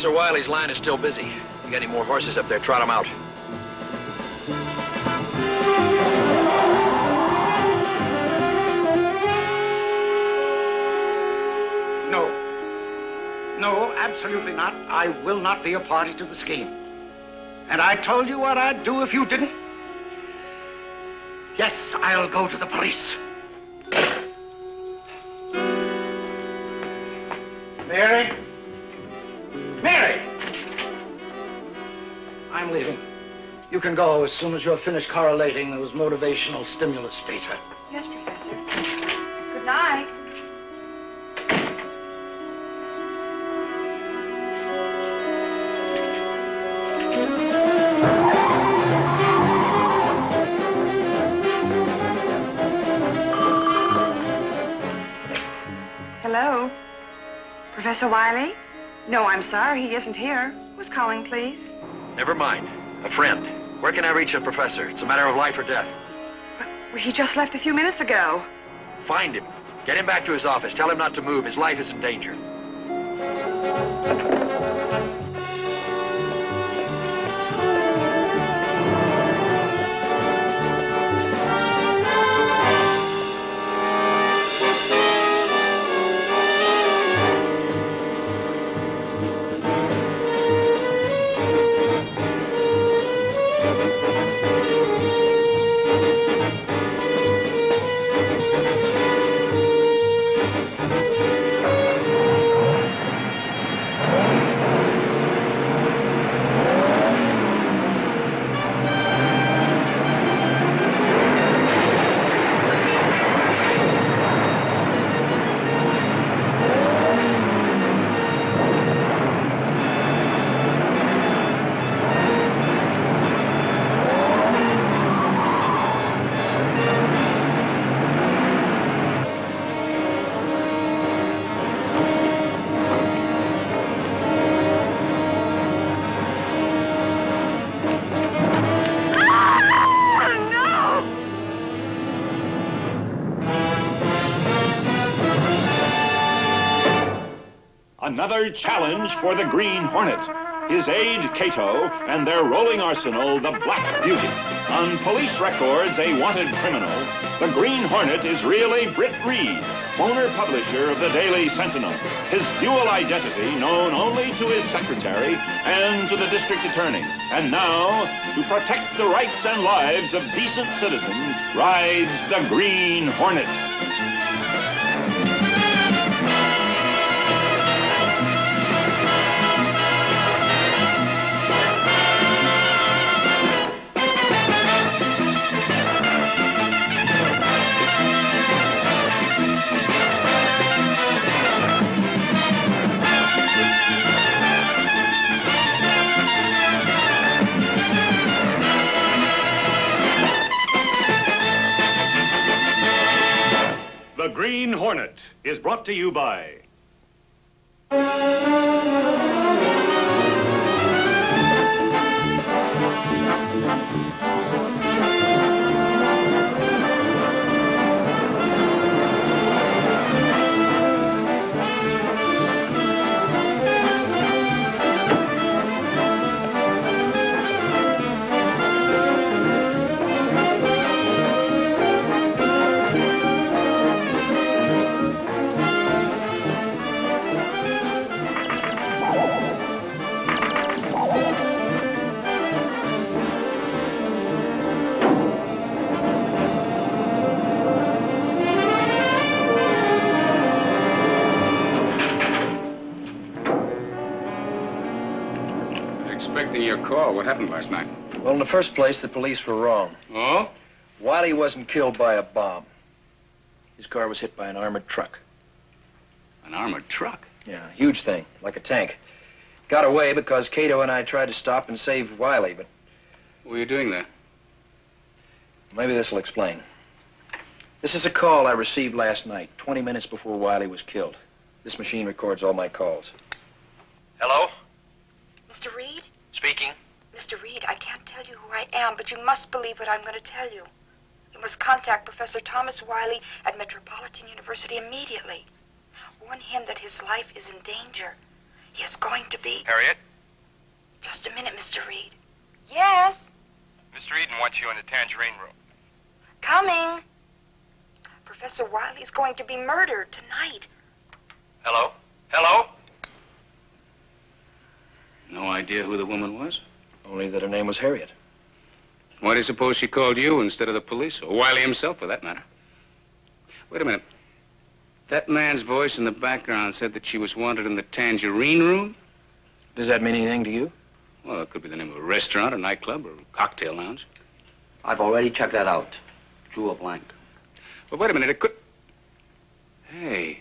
Professor Wiley's line is still busy. You got any more horses up there, trot them out. No. No, absolutely not. I will not be a party to the scheme. And I told you what I'd do if you didn't. Yes, I'll go to the police. Mary? Mary! I'm leaving. You can go as soon as you're finished correlating those motivational stimulus data. Yes, Professor. Good night. Hello? Professor Wiley? No, I'm sorry, he isn't here. Who's calling, please? Never mind. A friend. Where can I reach a professor? It's a matter of life or death. But he just left a few minutes ago. Find him. Get him back to his office. Tell him not to move. His life is in danger. Another challenge for the Green Hornet, his aide Cato, and their rolling arsenal, the Black Beauty. On police records, a wanted criminal, the Green Hornet is really Britt Reed, owner-publisher of the Daily Sentinel. His dual identity known only to his secretary and to the district attorney. And now, to protect the rights and lives of decent citizens, rides the Green Hornet. The Green Hornet is brought to you by... Expecting your call. What happened last night? Well, in the first place, the police were wrong. Oh? Wiley wasn't killed by a bomb. His car was hit by an armored truck. An armored truck? Yeah, huge thing, like a tank. Got away because Cato and I tried to stop and save Wiley, but... What were you doing there? Maybe this will explain. This is a call I received last night, 20 minutes before Wiley was killed. This machine records all my calls. Hello? Mr. Reed? Speaking. Mr. Reed, I can't tell you who I am, but you must believe what I'm going to tell you. You must contact Professor Thomas Wiley at Metropolitan University immediately. Warn him that his life is in danger. He is going to be... Harriet, Just a minute, Mr. Reed. Yes? Mr. Eden wants you in the tangerine room. Coming. Professor Wiley's going to be murdered tonight. Hello? Hello? No idea who the woman was? Only that her name was Harriet. Why do you suppose she called you instead of the police? Or Wiley himself, for that matter? Wait a minute. That man's voice in the background said that she was wanted in the tangerine room? Does that mean anything to you? Well, it could be the name of a restaurant, a nightclub, or a cocktail lounge. I've already checked that out. Drew a blank. But wait a minute, it could... Hey.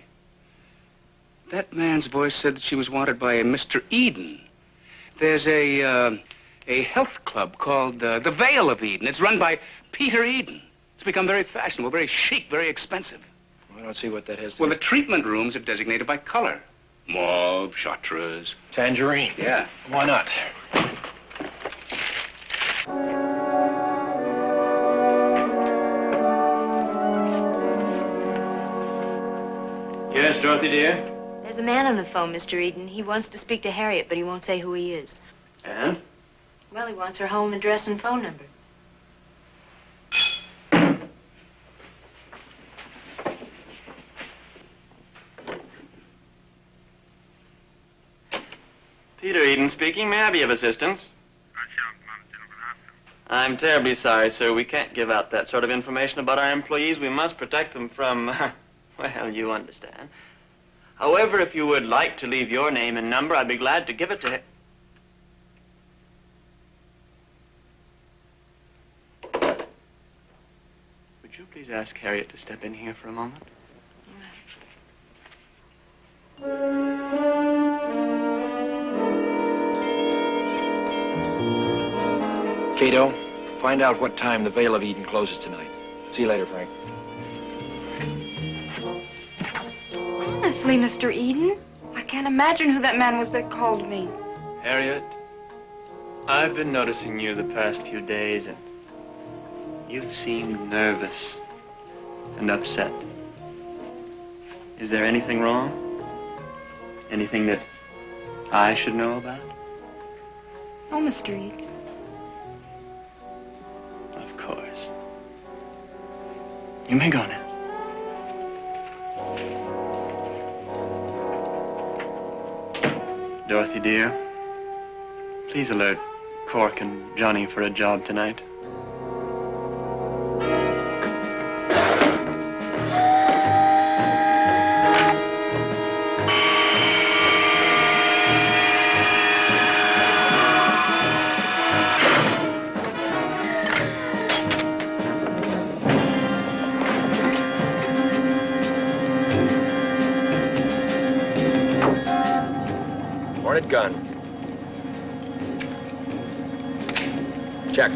That man's voice said that she was wanted by a Mr. Eden. There's a health club called the Vale of Eden. It's run by Peter Eden. It's become very fashionable, very chic, very expensive. I don't see what that has to Well, do. the treatment rooms are designated by color. Mauve, chartreuse. Tangerine. Yeah. Why not? Yes, Dorothy, dear? There's a man on the phone, Mr. Eden. He wants to speak to Harriet, but he won't say who he is. And? Well, he wants her home address and phone number. Peter Eden speaking. May I be of assistance? I'm terribly sorry, sir. We can't give out that sort of information about our employees. We must protect them from, well, you understand. However, if you would like to leave your name and number, I'd be glad to give it to him. Would you please ask Harriet to step in here for a moment? Cato, find out what time the Vale of Eden closes tonight. See you later, Frank. Honestly, Mr. Eden, I can't imagine who that man was that called me. Harriet, I've been noticing you the past few days, and you seem nervous and upset. Is there anything wrong? Anything that I should know about? Oh, Mr. Eden. Of course. You may go now. Dorothy, dear, please alert Cork and Johnny for a job tonight. Hornet gun. Check.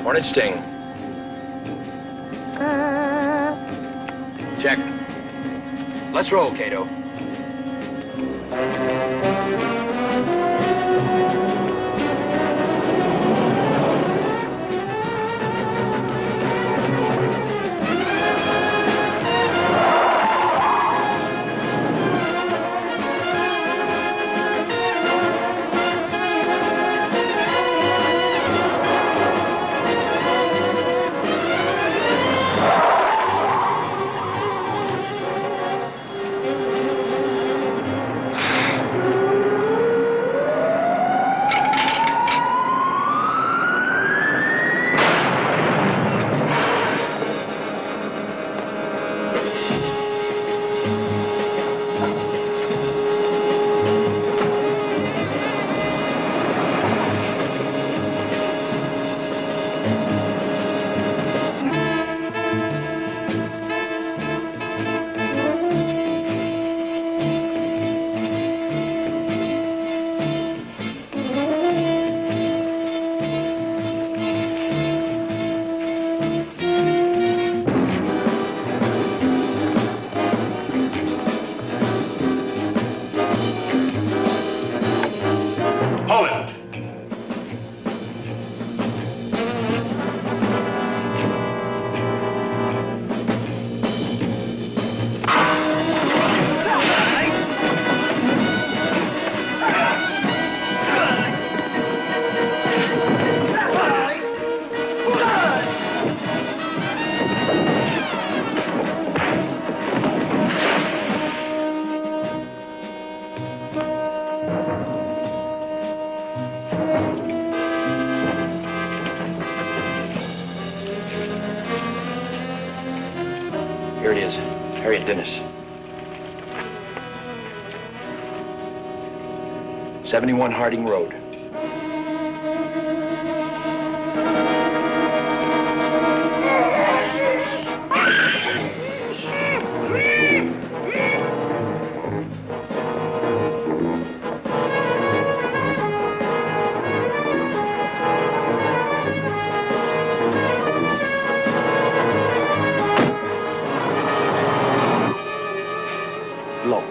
Hornet sting. Check. Let's roll, Cato. Harriet Dennis. 71 Harding Road. Look.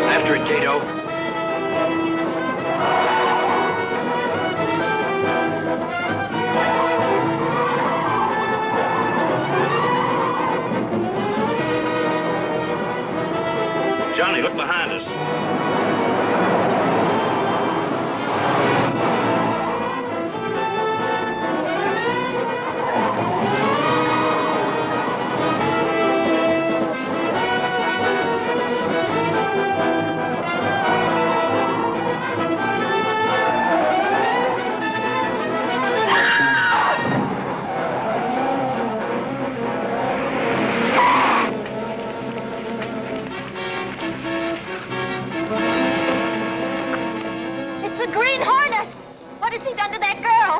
After it, Cato. Johnny, look behind us.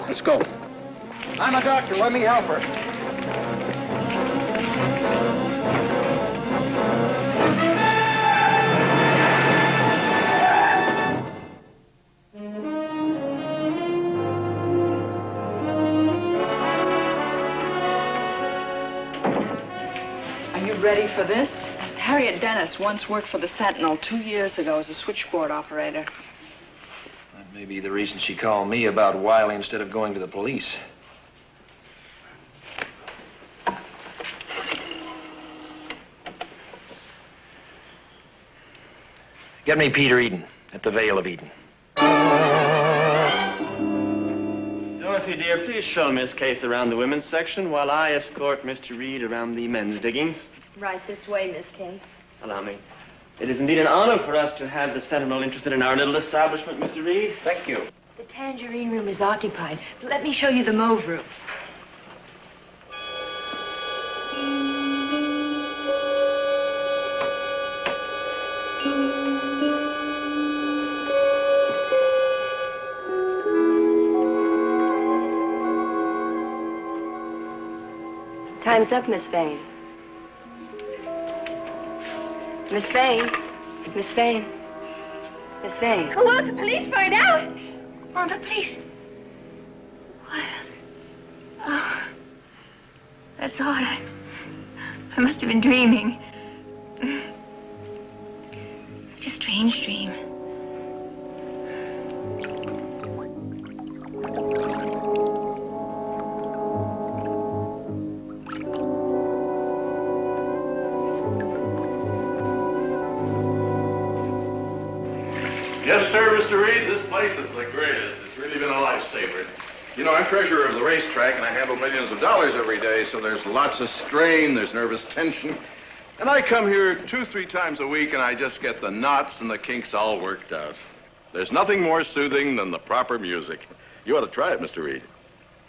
Let's go. I'm a doctor. Let me help her. Are you ready for this? Harriet Dennis once worked for the Sentinel 2 years ago as a switchboard operator. That may be the reason she called me about Wiley instead of going to the police. Get me Peter Eden at the Vale of Eden. Dorothy, dear, please show Miss Case around the women's section while I escort Mr. Reed around the men's diggings. Right this way, Miss Case. Allow me. It is indeed an honor for us to have the Sentinel interested in our little establishment, Mr. Reed. Thank you. The tangerine room is occupied. But let me show you the mauve room. Time's up, Miss Vane. Miss Vane. Miss Vane. Miss Vane. Oh, will the police find out? Oh, the police. What? Oh, that's odd. I must have been dreaming. Such a strange dream. Yes, sir, Mr. Reed, this place is the greatest. It's really been a lifesaver. You know, I'm treasurer of the racetrack, and I handle millions of dollars every day, so there's lots of strain, there's nervous tension. And I come here 2-3 times a week, and I just get the knots and the kinks all worked out. There's nothing more soothing than the proper music. You ought to try it, Mr. Reed.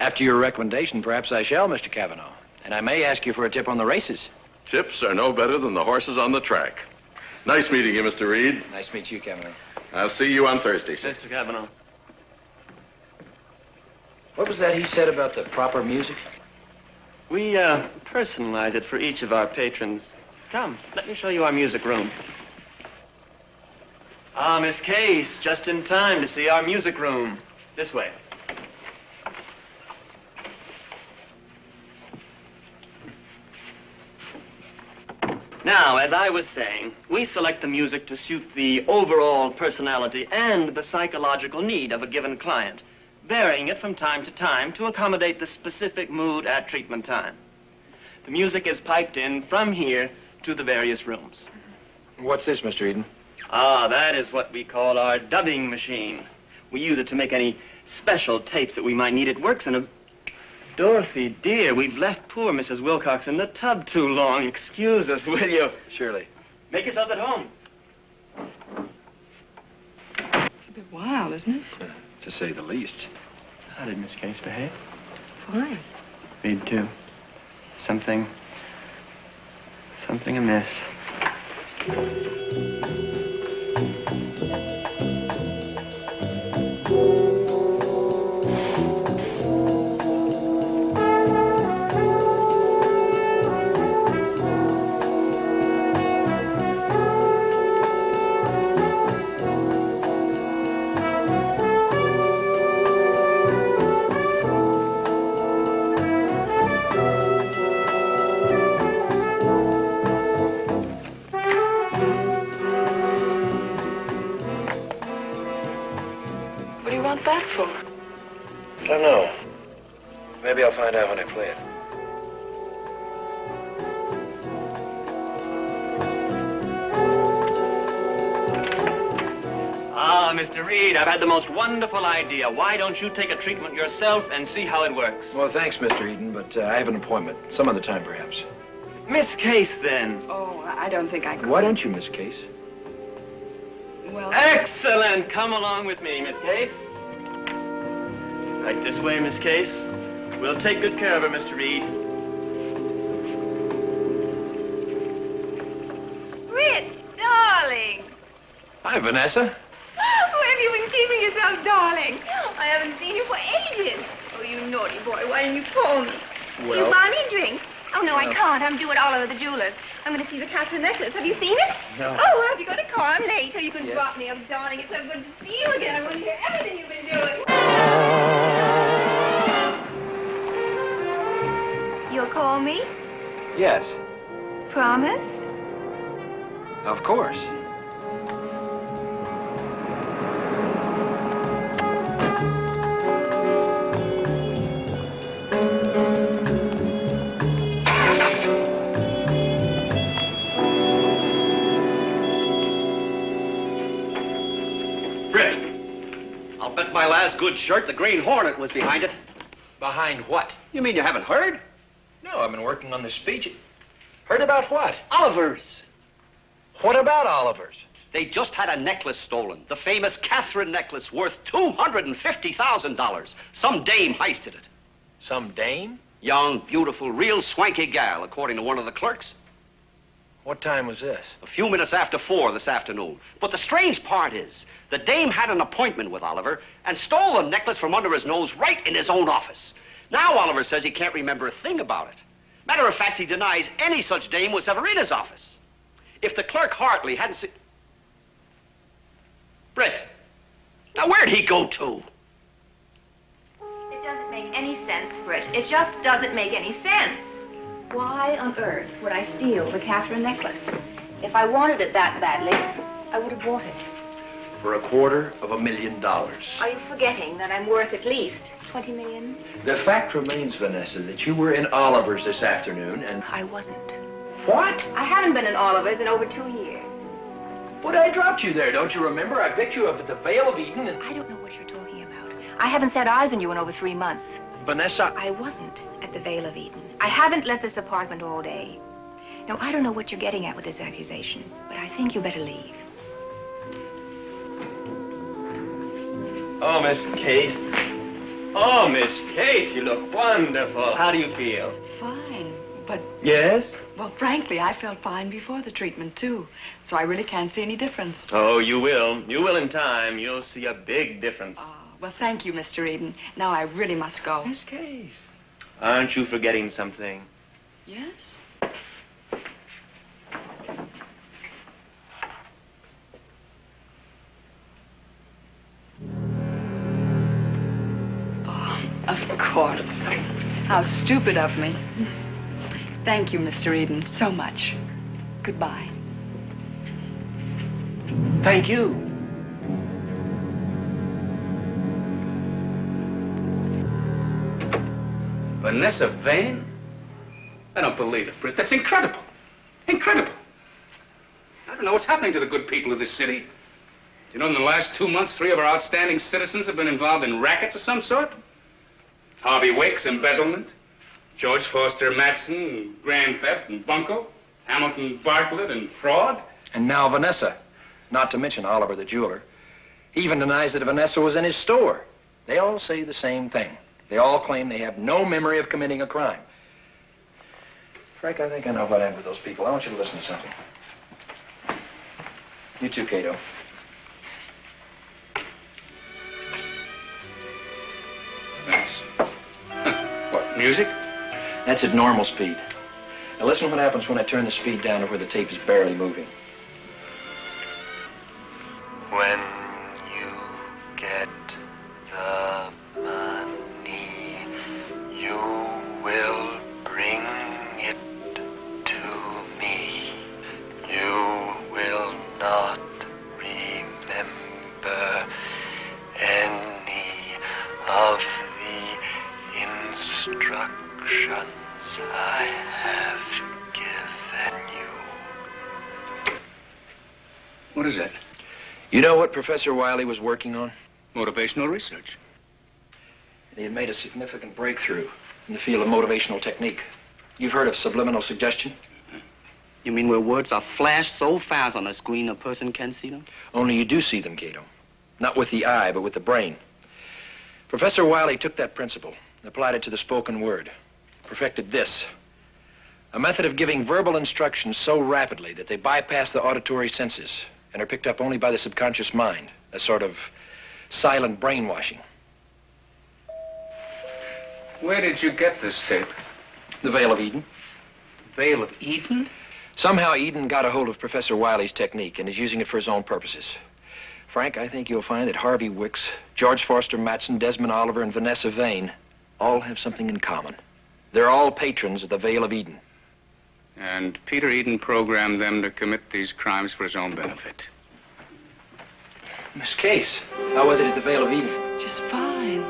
After your recommendation, perhaps I shall, Mr. Cavanaugh. And I may ask you for a tip on the races. Tips are no better than the horses on the track. Nice meeting you, Mr. Reed. Nice to meet you, Cavanaugh. I'll see you on Thursday, sir. Mr. Cavanaugh. What was that he said about the proper music? We, personalize it for each of our patrons. Come, let me show you our music room. Ah, Miss Case, just in time to see our music room. This way. Now, as I was saying, we select the music to suit the overall personality and the psychological need of a given client, varying it from time to time to accommodate the specific mood at treatment time. The music is piped in from here to the various rooms. What's this, Mr. Eden? Ah, that is what we call our dubbing machine. We use it to make any special tapes that we might need. It works in a... Dorothy, dear, we've left poor Mrs. Wilcox in the tub too long. Excuse us, will you? Surely. Make yourselves at home. It's a bit wild, isn't it? To say the least. How did Miss Case behave? Fine. Reed, too. Something amiss. What do you want that for? I don't know. Maybe I'll find out when I play it. Ah, Mr. Reed, I've had the most wonderful idea. Why don't you take a treatment yourself and see how it works? Well, thanks, Mr. Eden, but I have an appointment. Some other time, perhaps. Miss Case, then. Oh, I don't think I could. Why don't you, Miss Case? Well... Excellent! Come along with me, Miss Case. Right this way, Miss Case. We'll take good care of her, Mr. Reed. Rit, darling. Hi, Vanessa. Where have you been keeping yourself, darling? I haven't seen you for ages. Oh, you naughty boy, why didn't you call me? Well... You buy me a drink? Oh, no, I can't. I'm due at Oliver the jeweler's. I'm going to see the Catherine necklace. Have you seen it? No. Oh, have you got a car? I'm late, so you can Yes. drop me. Oh, darling, it's so good to see you again. I want to hear everything you've been doing. You'll call me? Yes, Promise? of course. Britt, I'll bet my last good shirt the Green Hornet was behind it. Behind what? You mean you haven't heard? No, I've been working on the speech. Heard about what? Oliver's. What about Oliver's? They just had a necklace stolen. The famous Catherine necklace worth $250,000. Some dame heisted it. Some dame? Young, beautiful, real swanky gal, according to one of the clerks. What time was this? A few minutes after 4 this afternoon. But the strange part is, the dame had an appointment with Oliver and stole the necklace from under his nose right in his own office. Now Oliver says he can't remember a thing about it. Matter of fact, he denies any such dame was ever in his office. If the clerk Hartley hadn't seen... Britt, now where'd he go to? It doesn't make any sense, Britt. It just doesn't make any sense. Why on earth would I steal the Catherine necklace? If I wanted it that badly, I would have bought it. For $250,000. Are you forgetting that I'm worth at least 20 million? The fact remains, Vanessa, that you were in Oliver's this afternoon and... I wasn't. What? I haven't been in Oliver's in over 2 years. But I dropped you there, don't you remember? I picked you up at the Vale of Eden and... I don't know what you're talking about. I haven't set eyes on you in over 3 months. Vanessa... I wasn't at the Vale of Eden. I haven't left this apartment all day. Now, I don't know what you're getting at with this accusation, but I think you better leave. Oh, Miss Case. Oh, Miss Case, you look wonderful. How do you feel? Fine, but... Yes? Well, frankly, I felt fine before the treatment, too. So I really can't see any difference. Oh, you will. You will in time. You'll see a big difference. Well, thank you, Mr. Eden. Now I really must go. Miss Case. Aren't you forgetting something? Yes? Oh, of course. How stupid of me. Thank you, Mr. Eden, so much. Goodbye. Thank you. Vanessa Vane? I don't believe it, Britt. That's incredible. Incredible. I don't know what's happening to the good people of this city. Do you know, in the last 2 months, 3 of our outstanding citizens have been involved in rackets of some sort? Harvey Wake's embezzlement, George Foster Matson, grand theft and bunco, Hamilton Bartlett and fraud. And now Vanessa, not to mention Oliver the jeweler. He even denies that Vanessa was in his store. They all say the same thing. They all claim they have no memory of committing a crime. Frank, I think I know what happened with those people. I want you to listen to something. You too, Cato. Thanks. What, music? That's at normal speed. Now listen to what happens when I turn the speed down to where the tape is barely moving. When you get the money, you will bring it to me. You will not remember any of the instructions I have given you. What is that? You know what Professor Wiley was working on? Motivational research. He had made a significant breakthrough in the field of motivational technique. You've heard of subliminal suggestion? You mean where words are flashed so fast on a screen a person can't see them? Only you do see them, Cato. Not with the eye, but with the brain. Professor Wiley took that principle, applied it to the spoken word, perfected this. A method of giving verbal instructions so rapidly that they bypass the auditory senses and are picked up only by the subconscious mind, a sort of silent brainwashing. Where did you get this tape? The Veil of Eden. Veil of Eden? Somehow Eden got a hold of Professor Wiley's technique and is using it for his own purposes. Frank, I think you'll find that Harvey Wicks, George Foster Matson, Desmond Oliver, and Vanessa Vane all have something in common. They're all patrons of the Veil of Eden. And Peter Eden programmed them to commit these crimes for his own benefit. Miss Case, how was it at the Veil of Eden? Just fine.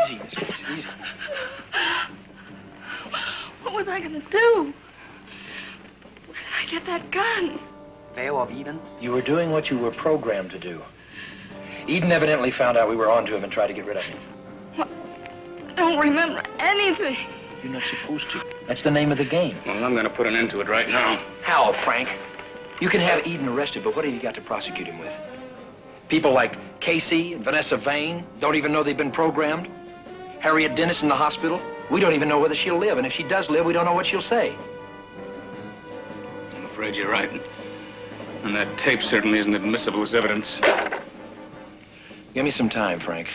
Easy, Miss Case, easy. What was I gonna do? Where did I get that gun? Veil of Eden? You were doing what you were programmed to do. Eden evidently found out we were onto him and tried to get rid of him. I don't remember anything. You're not supposed to. That's the name of the game. Well, I'm gonna put an end to it right now. How, Frank? You can have Eden arrested, but what have you got to prosecute him with? People like Casey and Vanessa Vane don't even know they've been programmed. Harriet Dennis in the hospital. We don't even know whether she'll live, and if she does live, we don't know what she'll say. I'm afraid you're right. And that tape certainly isn't admissible as evidence. Give me some time, Frank.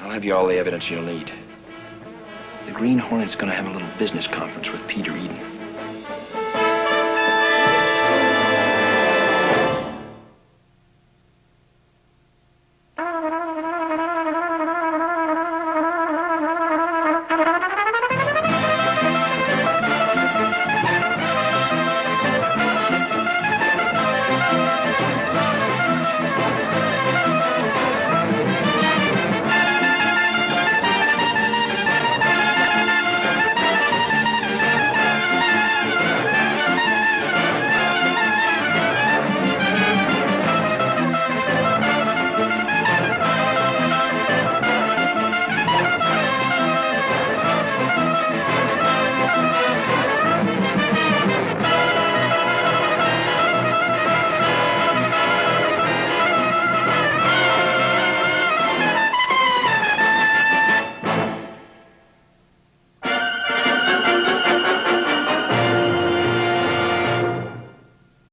I'll have you all the evidence you'll need. The Green Hornet's gonna have a little business conference with Peter Eden.